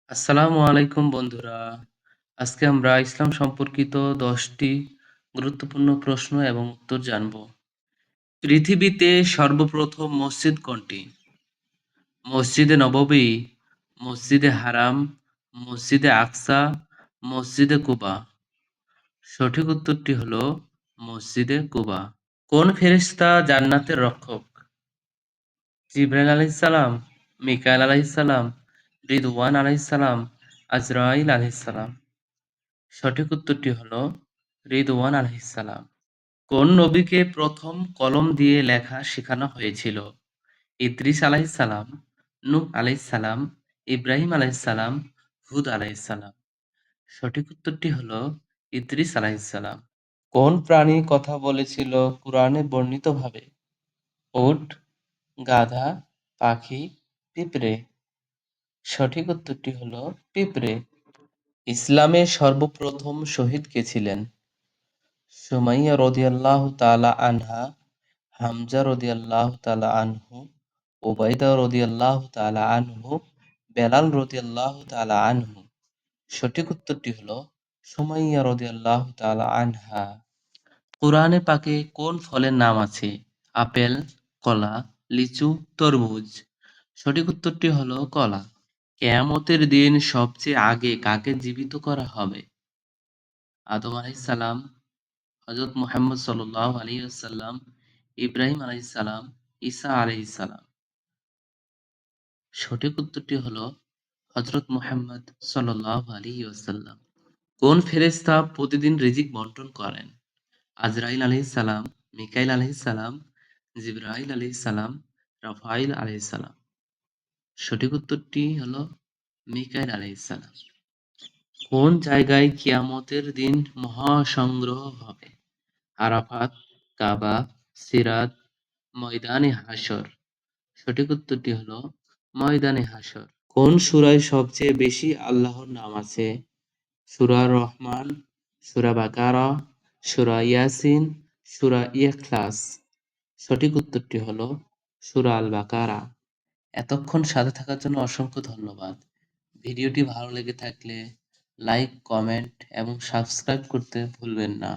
আসসালামু আলাইকুম বন্ধুরা। আজকে আমরা ইসলাম সম্পর্কিত ১০টি গুরুত্বপূর্ণ প্রশ্ন এবং উত্তর জানব। পৃথিবীতে সর্বপ্রথম মসজিদ কোনটি? মসজিদে নববী, মসজিদে হারাম, মসজিদে আকসা, মসজিদে কুবা। সঠিক উত্তরটি হলো মসজিদে কুবা। কোন ফেরেশতা জান্নাতের রক্ষক? জিবরাইল আলাইহিস সালাম, মিকাইল আলাইহিস সালাম, রিদওয়ান আলাইহিস সালাম, আজরাইল আলাইহিস সালাম। সঠিক উত্তরটি হলো রিদওয়ান আলাইহিস সালাম। কোন নবীকে প্রথম কলম দিয়ে লেখা শেখানো হয়েছিল? ইদ্রিস আলাইহিস সালাম, নূহ আলাইহিস সালাম, ইব্রাহিম আলাইহিস সালাম, হুদ আলাইহিস সালাম। সঠিক উত্তরটি হলো ইদ্রিস আলাইহিস সালাম। কোন প্রাণী কথা বলেছিল কুরআনে বর্ণিতভাবে? উট, গাধা, পাখি, পিঁপড়ে। সঠিক উত্তরটি হলো পিঁপড়ে। ইসলামের সর্বপ্রথম শহীদ কে ছিলেন? সুমাইয়া রাদিয়াল্লাহু তাআলা আনহা, হামজা রাদিয়াল্লাহু তাআলা আনহু, উবাইদা রাদিয়াল্লাহু তাআলা আনহু, বেলাল রাদিয়াল্লাহু তাআলা আনহু। সঠিক উত্তরটি হলো সুমাইয়া রাদিয়াল্লাহু তাআলা আনহা। কুরআনে পাকে কোন ফলের নাম আছে? আপেল, কলা, লিচু, তরমুজ। সঠিক উত্তরটি হলো কলা। কিয়ামতের দিন সবচেয়ে আগে কাকে জীবিত করা হবে? আদম আলাইহিস সালাম, হযরত মুহাম্মদ সাল্লাল্লাহু আলাইহি ওয়াসাল্লাম, ইব্রাহিম আলাইহিস সালাম, ঈসা আলাইহিস সালাম। সঠিক উত্তরটি হলো হযরত মুহাম্মদ সাল্লাল্লাহু আলাইহি ওয়াসাল্লাম। কোন ফেরেশতা প্রতিদিন রিজিক বন্টন করেন? আজরাইল আলাইহিস সালাম, মিকাইল আলাইহিস সালাম, জিবরাইল আলাইহিস সালাম, রাফাইল আলাইহিস সালাম। সঠিক উত্তরটি হলো মিকাইল আলাইহিস সালাম। কোন জায়গায় কিয়ামতের দিন মহাসংগ্রহ হবে? আরাফাত, কাবা, সিরাত, ময়দানে হাসর। সঠিক উত্তরটি হলো ময়দানে হাসর। কোন সূরায় সবচেয়ে বেশি আল্লাহর নাম আছে? সূরা রহমান, সূরা বাকারা, সূরা ইয়াসিন, সূরা ইখলাস। সঠিক উত্তরটি হলো সূরা আল বাকারা। এতক্ষণ সাথে থাকার জন্য অসংখ্য ধন্যবাদ। ভিডিওটি ভালো লেগে থাকলে লাইক, কমেন্ট এবং সাবস্ক্রাইব করতে ভুলবেন না।